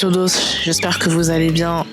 todos, j'espère que vous allez bien.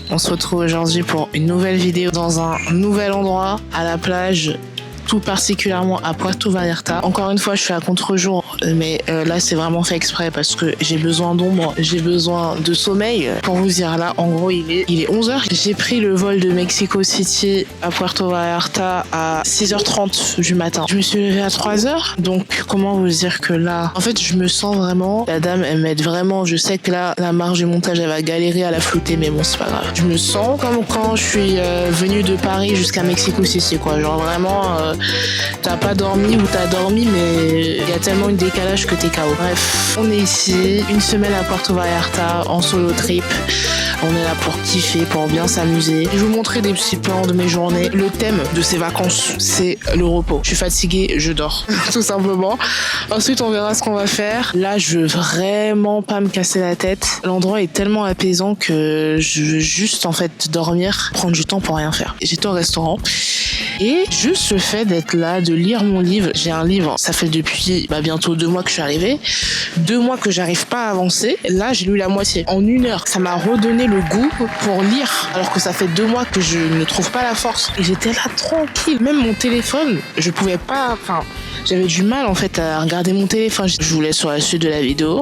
On se retrouve aujourd'hui pour une nouvelle vidéo dans un nouvel endroit, à la plage, tout particulièrement à Puerto Vallarta. Encore une fois, je suis à contre-jour, mais là c'est vraiment fait exprès parce que j'ai besoin d'ombre, j'ai besoin de sommeil. Pour vous dire, là en gros il est 11h. J'ai pris le vol de Mexico City à Puerto Vallarta à 6h30 du matin. Je me suis levée à 3h, donc comment vous dire que là, en fait je me sens vraiment, la dame elle m'aide vraiment. Je sais que là la marge du montage elle va galérer à la flouter, mais bon c'est pas grave. Je me sens comme quand je suis venue de Paris jusqu'à Mexico City quoi, genre vraiment t'as pas dormi ou t'as dormi, mais il y a tellement une décalage que t'es KO. Bref, on est ici, une semaine à Puerto Vallarta en solo trip. On est là pour kiffer, pour bien s'amuser. Je vais vous montrer des petits plans de mes journées. Le thème de ces vacances, c'est le repos. Je suis fatiguée, je dors, tout simplement. Ensuite, on verra ce qu'on va faire. Là, je veux vraiment pas me casser la tête. L'endroit est tellement apaisant que je veux juste en fait dormir, prendre du temps pour rien faire. J'étais au restaurant et juste le fait d'être là, de lire mon livre. J'ai un livre, ça fait depuis bientôt 2 mois que je suis arrivée. 2 mois que j'arrive pas à avancer. Là, j'ai lu la moitié en 1 heure. Ça m'a redonné le goût pour lire, alors que ça fait 2 mois que je ne trouve pas la force. Et j'étais là tranquille. Même mon téléphone, je pouvais pas, j'avais du mal en fait à regarder mon téléphone. Je vous laisse sur la suite de la vidéo.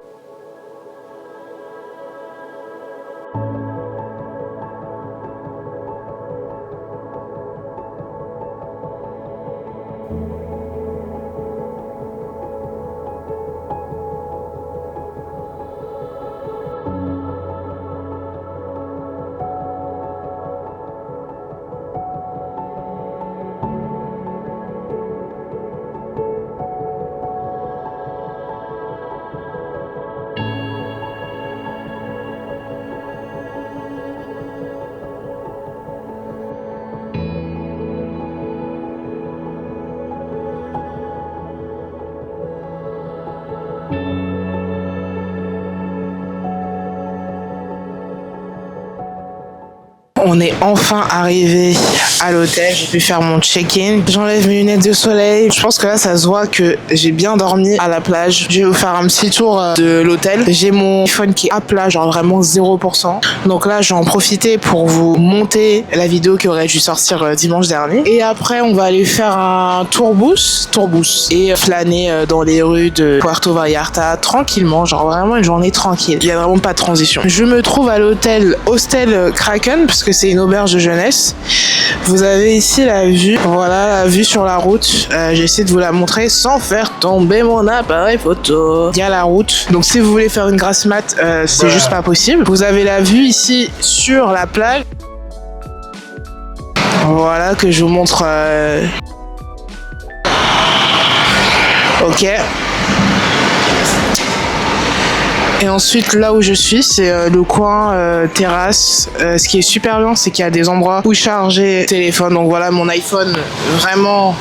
On est enfin arrivé à l'hôtel. J'ai pu faire mon check-in. J'enlève mes lunettes de soleil. Je pense que là, ça se voit que j'ai bien dormi à la plage. Je vais vous faire un petit tour de l'hôtel. J'ai mon iPhone qui est à plat, genre vraiment 0%. Donc là, je vais en profiter pour vous monter la vidéo qui aurait dû sortir dimanche dernier. Et après, on va aller faire un tourbus et flâner dans les rues de Puerto Vallarta tranquillement, genre vraiment une journée tranquille. Il y a vraiment pas de transition. Je me trouve à l'hôtel Hostel Kraken parce que c'est une auberge de jeunesse. Vous avez ici la vue, voilà la vue sur la route. J'essaie de vous la montrer sans faire tomber mon appareil photo. Il y a la route, donc si vous voulez faire une grasse mat, c'est juste pas possible. Vous avez la vue ici sur la plage. Voilà que je vous montre. Ok. Et ensuite, là où je suis, c'est le coin terrasse. Ce qui est super bien, c'est qu'il y a des endroits où charger le téléphone. Donc voilà, mon iPhone, vraiment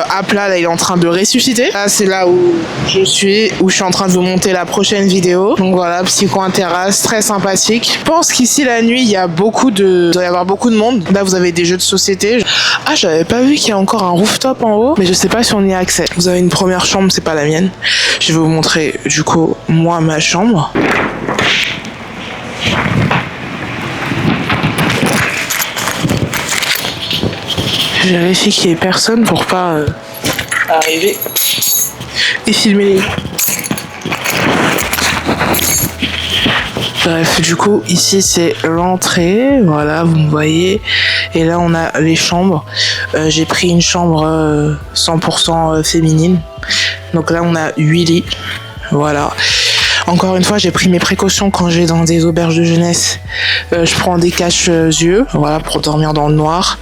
à plat, là, il est en train de ressusciter. Là, c'est là où je suis en train de vous monter la prochaine vidéo. Donc voilà, petit coin terrasse, très sympathique. Je pense qu'ici, la nuit, il doit y avoir beaucoup de monde. Là, vous avez des jeux de société. Ah, j'avais pas vu qu'il y a encore un rooftop en haut, mais je sais pas si on y a accès. Vous avez une première chambre, c'est pas la mienne. Je vais vous montrer, du coup, moi, ma chambre. Je vérifie qu'il n'y ait personne pour pas arriver et filmer les... Bref, du coup, ici c'est l'entrée, voilà, vous me voyez. Et là, on a les chambres. J'ai pris une chambre 100% féminine. Donc là, on a 8 lits, voilà. Encore une fois, j'ai pris mes précautions quand je vais dans des auberges de jeunesse. Je prends des cache-yeux, voilà, pour dormir dans le noir.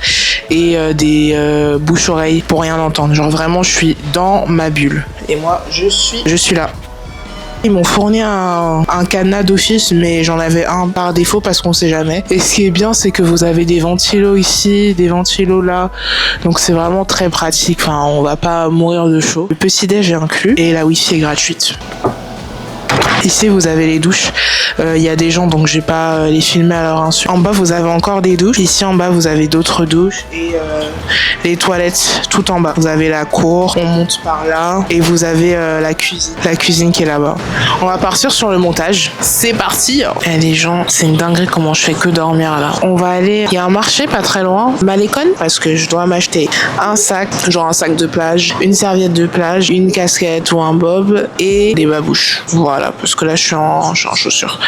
Et des bouches-oreilles pour rien entendre. Genre vraiment, je suis dans ma bulle. Et moi, je suis là. Ils m'ont fourni un cadenas d'office, mais j'en avais un par défaut parce qu'on sait jamais. Et ce qui est bien, c'est que vous avez des ventilos ici, des ventilos là. Donc c'est vraiment très pratique. On va pas mourir de chaud. Le petit déj est inclus et la wifi est gratuite. Ici vous avez les douches, il y a des gens donc je vais pas les filmer à leur insu. En bas vous avez encore des douches, ici en bas vous avez d'autres douches et les toilettes tout en bas. Vous avez la cour, on monte par là et vous avez la cuisine qui est là-bas. On va partir sur le montage, c'est parti. Et les gens, c'est une dinguerie comment je fais que dormir là. On va aller, il y a un marché pas très loin, Malécon, parce que je dois m'acheter un sac, genre un sac de plage, une serviette de plage, une casquette ou un bob et des babouches. Voilà, parce que là je suis en chaussures.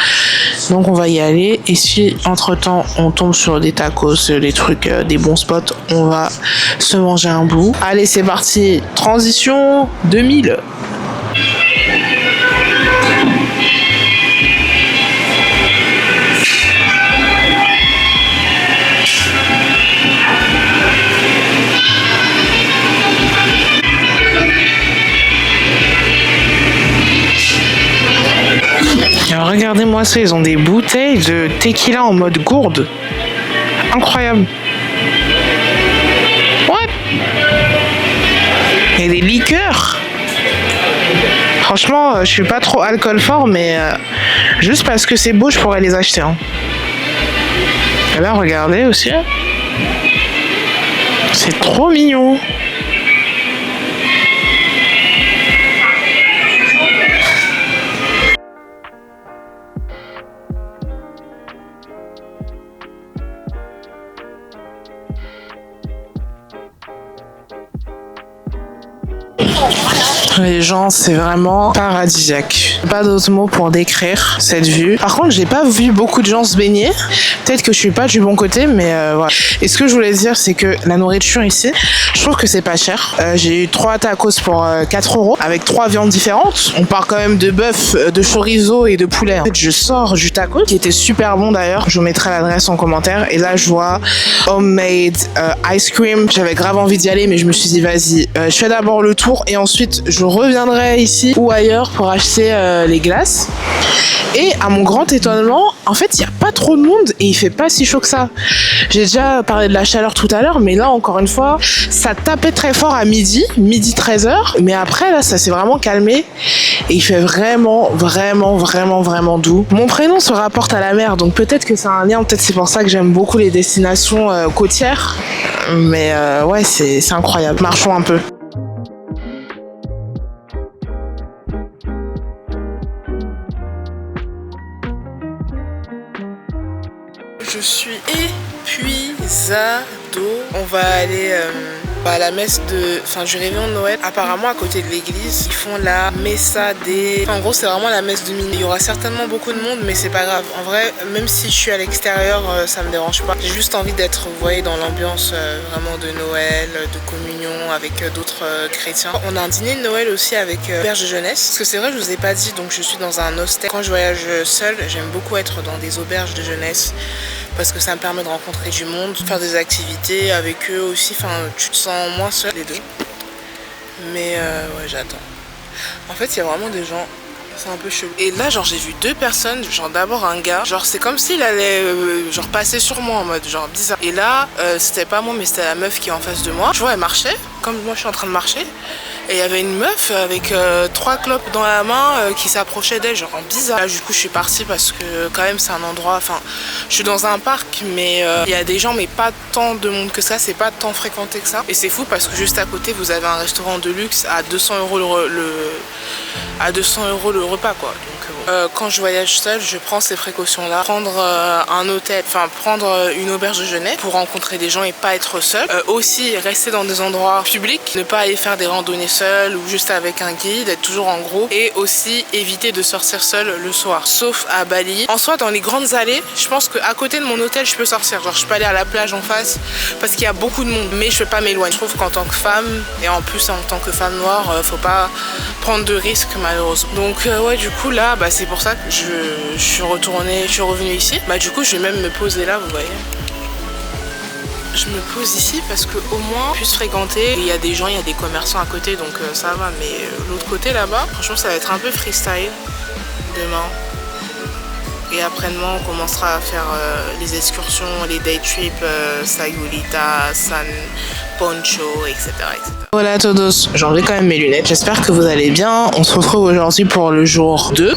Donc on va y aller et si entre temps on tombe sur des tacos, des trucs, des bons spots, on va se manger un bout. Allez c'est parti, transition 2000. Alors regardez-moi ça, ils ont des bouteilles de tequila en mode gourde. Incroyable. What? Et des liqueurs. Franchement, je suis pas trop alcool fort, mais juste parce que c'est beau, je pourrais les acheter. Hein. Et là, regardez aussi. C'est trop mignon. Les gens, c'est vraiment paradisiaque. Pas d'autres mots pour décrire cette vue. Par contre, j'ai pas vu beaucoup de gens se baigner. Peut-être que je suis pas du bon côté, mais voilà. Et ce que je voulais dire, c'est que la nourriture ici, je trouve que c'est pas cher. J'ai eu 3 tacos pour 4 € avec 3 viandes différentes. On part quand même de bœuf, de chorizo et de poulet. En fait, je sors du taco qui était super bon d'ailleurs. Je vous mettrai l'adresse en commentaire. Et là, je vois homemade ice cream. J'avais grave envie d'y aller, mais je me suis dit, vas-y, je fais d'abord le tour et ensuite je reviendrai ici ou ailleurs pour acheter les glaces. Et à mon grand étonnement, en fait, il n'y a pas trop de monde et il fait pas si chaud que ça. J'ai déjà parlé de la chaleur tout à l'heure, mais là, encore une fois, ça tapait très fort à midi 13h. Mais après, là, ça s'est vraiment calmé et il fait vraiment doux. Mon prénom se rapporte à la mer, donc peut-être que c'est un lien, peut-être c'est pour ça que j'aime beaucoup les destinations côtières. Mais ouais, c'est incroyable. Marchons un peu. Je suis épuisado. On va aller à la messe du réveillon de Noël. Apparemment à côté de l'église, ils font la messa des... en gros c'est vraiment la messe de minuit. Il y aura certainement beaucoup de monde mais c'est pas grave. En vrai, même si je suis à l'extérieur, ça me dérange pas. J'ai juste envie d'être, vous voyez, dans l'ambiance vraiment de Noël, de communion avec d'autres chrétiens. On a un dîner de Noël aussi avec auberge de jeunesse. Parce que c'est vrai, je vous ai pas dit, donc je suis dans un hostel. Quand je voyage seule, j'aime beaucoup être dans des auberges de jeunesse. Parce que ça me permet de rencontrer du monde, faire des activités avec eux aussi, enfin tu te sens moins seul les deux. Mais ouais, j'attends. En fait il y a vraiment des gens, c'est un peu chelou. Et là genre j'ai vu 2 personnes, genre d'abord un gars, genre c'est comme s'il allait genre passer sur moi en mode genre bizarre. Et là c'était pas moi mais c'était la meuf qui est en face de moi. Tu vois elle marchait, comme moi je suis en train de marcher. Et il y avait une meuf avec 3 clopes dans la main qui s'approchait d'elle, genre en bizarre. Là, du coup, je suis partie parce que quand même, c'est un endroit... Enfin, je suis dans un parc, mais il y a des gens, mais pas tant de monde que ça. C'est pas tant fréquenté que ça. Et c'est fou parce que juste à côté, vous avez un restaurant de luxe à 200 € à 200 € le repas, quoi. Donc, quand je voyage seule, je prends ces précautions-là. Prendre un hôtel, enfin, prendre une auberge de jeunesse pour rencontrer des gens et pas être seul. Aussi, rester dans des endroits publics, ne pas aller faire des randonnées seul ou juste avec un guide, être toujours en groupe et aussi éviter de sortir seul le soir, sauf à Bali. En soi, dans les grandes allées, je pense qu'à côté de mon hôtel, je peux sortir. Genre, je peux aller à la plage en face parce qu'il y a beaucoup de monde, mais je peux pas m'éloigner. Je trouve qu'en tant que femme et en plus en tant que femme noire, faut pas prendre de risques malheureusement. Donc ouais, du coup là, bah, c'est pour ça que je suis revenue ici. Bah du coup, je vais même me poser là, vous voyez. Je me pose ici parce que au moins je puisse fréquenter. Il y a des gens, il y a des commerçants à côté donc ça va. Mais l'autre côté là-bas, franchement ça va être un peu freestyle demain. Et après-demain, on commencera à faire les excursions, les day trips, Sayulita, San Poncho, etc. Voilà todos, j'enlève quand même mes lunettes. J'espère que vous allez bien. On se retrouve aujourd'hui pour le jour 2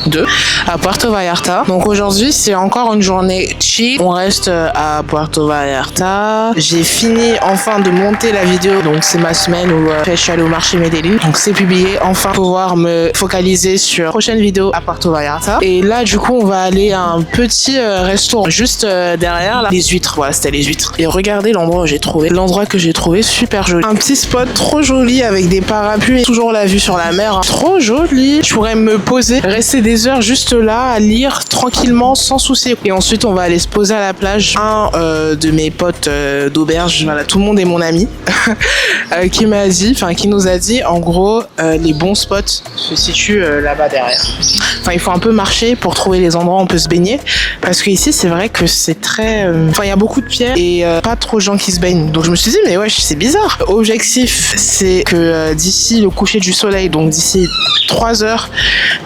à Puerto Vallarta. Donc aujourd'hui, c'est encore une journée chill. On reste à Puerto Vallarta. J'ai fini enfin de monter la vidéo. Donc c'est ma semaine où je suis allée au marché Medellín. Donc c'est publié. Enfin pouvoir me focaliser sur la prochaine vidéo à Puerto Vallarta. Et là, du coup, on va aller à un petit restaurant juste derrière là. Les huîtres, voilà, c'était les huîtres. Et regardez l'endroit où j'ai trouvé. L'endroit que j'ai trouvé super joli. Un petit spot trop joli avec des parapluies et toujours la vue sur la mer. Trop joli. Je pourrais me poser, rester des heures juste là à lire tranquillement sans souci. Et ensuite, on va aller se poser à la plage. Un de mes potes d'auberge, voilà, tout le monde est mon ami, qui nous a dit en gros les bons spots se situent là-bas derrière. Enfin, il faut un peu marcher pour trouver les endroits où on peut se baigner parce que ici c'est vrai que c'est très il y a beaucoup de pierres et pas trop de gens qui se baignent. Donc je me suis dit mais ouais, c'est bizarre. Objectif, c'est que d'ici le coucher du soleil, donc d'ici 3 heures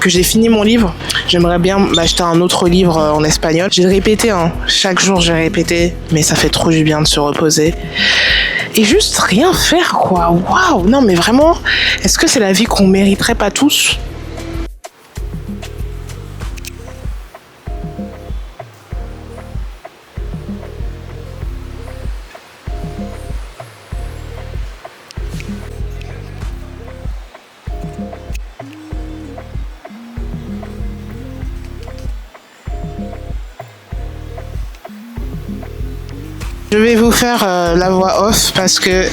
que j'ai fini mon livre, j'aimerais bien m'acheter un autre livre en espagnol. J'ai répété, chaque jour j'ai répété, mais ça fait trop du bien de se reposer et juste rien faire quoi. Waouh, non mais vraiment, est-ce que c'est la vie qu'on mériterait pas tous? Je vais vous faire la voix off parce que,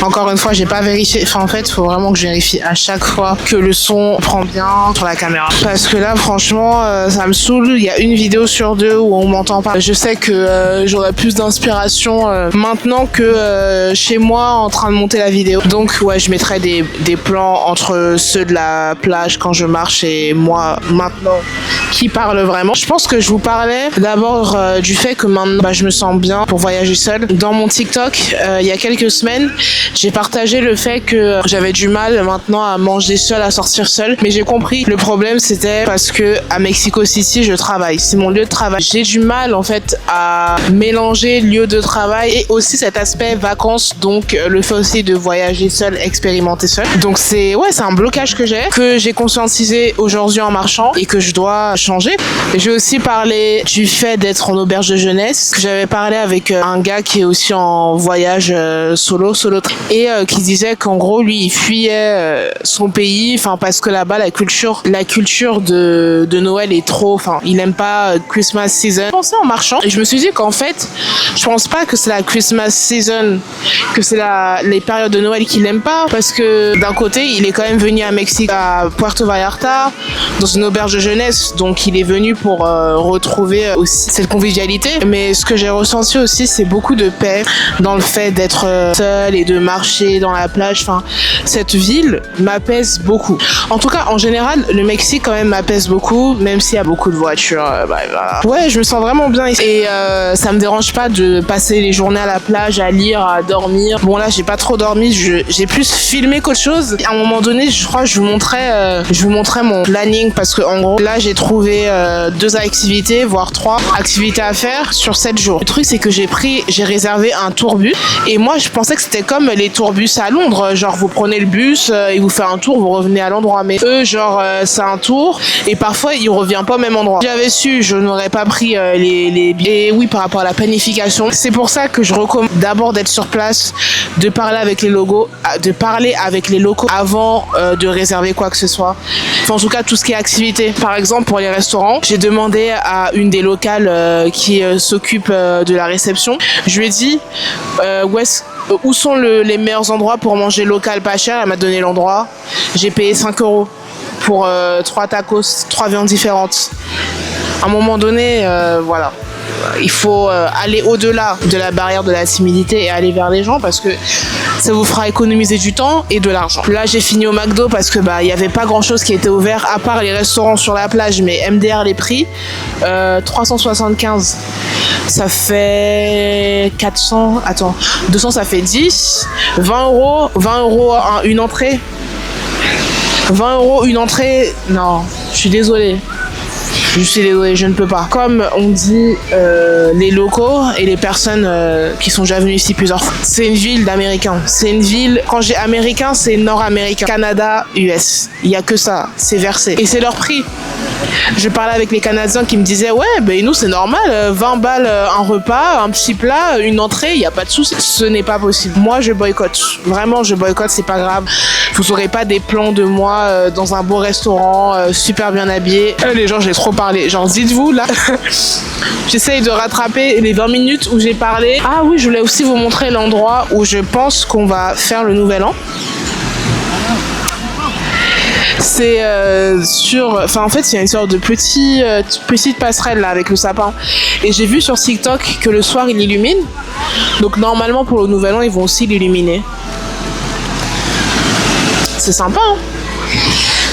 encore une fois, j'ai pas vérifié. Enfin, en fait, il faut vraiment que je vérifie à chaque fois que le son prend bien sur la caméra. Parce que là, franchement, ça me saoule. Il y a une vidéo sur 2 où on m'entend pas. Je sais que j'aurai plus d'inspiration maintenant que chez moi en train de monter la vidéo. Donc, ouais, je mettrai des plans entre ceux de la plage quand je marche et moi maintenant qui parle vraiment. Je pense que je vous parlais d'abord du fait que maintenant, je me sens bien pour voyager seule. Dans mon TikTok, il y a quelques semaines, j'ai partagé le fait que j'avais du mal maintenant à manger seule, à sortir seule. Mais j'ai compris le problème, c'était parce que à Mexico City, je travaille. C'est mon lieu de travail. J'ai du mal en fait à mélanger lieu de travail et aussi cet aspect vacances. Donc le fait aussi de voyager seule, expérimenter seule. Donc c'est un blocage que j'ai conscientisé aujourd'hui en marchant et que je dois changer. J'ai aussi parlé du fait d'être en auberge de jeunesse, que j'avais parlé avec un gars qui est aussi en voyage solo et qui disait qu'en gros lui il fuyait son pays, enfin parce que là-bas la culture de Noël est trop, enfin il aime pas Christmas season. Je pensais en marchant et je me suis dit qu'en fait je pense pas que c'est la Christmas season, que c'est les périodes de Noël qu'il aime pas, parce que d'un côté il est quand même venu à Mexique, à Puerto Vallarta dans une auberge de jeunesse, donc il est venu pour retrouver aussi cette convivialité. Mais ce que j'ai ressenti aussi, c'est beaucoup de paix dans le fait d'être seul et de marcher dans la plage. Enfin, cette ville m'apaise beaucoup. En tout cas, en général, le Mexique quand même m'apaise beaucoup, même s'il y a beaucoup de voitures. Voilà. Ouais, je me sens vraiment bien ici. Et ça me dérange pas de passer les journées à la plage, à lire, à dormir. Bon là, j'ai pas trop dormi, j'ai plus filmé qu'autre chose. À un moment donné, je crois que je vous montrais mon planning, parce que en gros, là, j'ai trouvé 2 activités, voire 3 activités à faire sur 7 jours. Le truc, c'est que j'ai réservé un tourbus et moi je pensais que c'était comme les tourbus à Londres, genre vous prenez le bus, il vous fait un tour, vous revenez à l'endroit, mais eux genre c'est un tour et parfois il revient pas au même endroit. J'avais su, je n'aurais pas pris les billets. Et oui, par rapport à la planification, c'est pour ça que je recommande d'abord d'être sur place, de parler avec les locaux avant de réserver quoi que ce soit. Enfin, en tout cas tout ce qui est activité. Par exemple pour les restaurants, j'ai demandé à une des locales qui s'occupe de la réception. Je lui ai dit où sont les meilleurs endroits pour manger local pas cher. Elle m'a donné l'endroit. J'ai payé 5 € pour 3 tacos, 3 viandes différentes. À un moment donné, voilà. Il faut aller au-delà de la barrière de la timidité et aller vers les gens, parce que ça vous fera économiser du temps et de l'argent. Là, j'ai fini au McDo parce que il y avait pas grand-chose qui était ouvert à part les restaurants sur la plage, mais MDR les prix 375. Ça fait 400. Attends, 200 ça fait 10. 20 €, une entrée. 20 € une entrée. Non, je suis désolée. Je suis désolée, je ne peux pas. Comme on dit les locaux et les personnes qui sont déjà venues ici plusieurs fois, c'est une ville d'Américains. C'est une ville, quand j'ai américain, c'est nord-américain. Canada, US. Il n'y a que ça, c'est versé. Et c'est leur prix. Je parlais avec les Canadiens qui me disaient ouais, ben nous c'est normal, 20 balles un repas, un petit plat, une entrée, il n'y a pas de souci. Ce n'est pas possible. Moi je boycotte. Vraiment je boycotte, c'est pas grave. Vous aurez pas des plans de moi dans un beau restaurant, super bien habillé. Les gens, j'ai trop parlé. Genre dites-vous là, j'essaye de rattraper les 20 minutes où j'ai parlé. Ah oui, je voulais aussi vous montrer l'endroit où je pense qu'on va faire le nouvel an. C'est en fait il y a une sorte de petite passerelle là avec le sapin, et j'ai vu sur TikTok que le soir il illumine, donc normalement pour le nouvel an ils vont aussi l'illuminer. C'est sympa hein.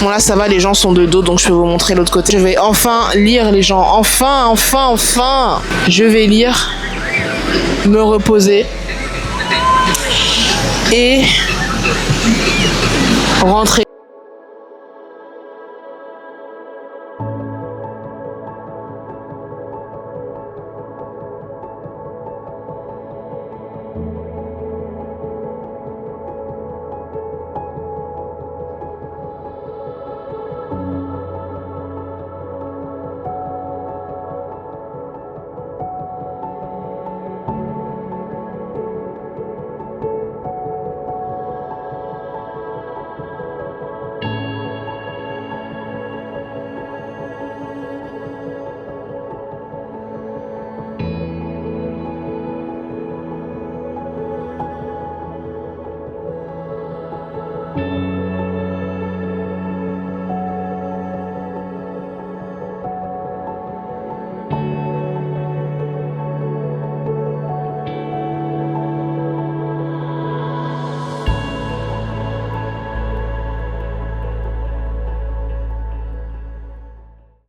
Bon là ça va, les gens sont de dos donc je peux vous montrer l'autre côté. Je vais enfin lire les gens, enfin je vais lire, me reposer et rentrer.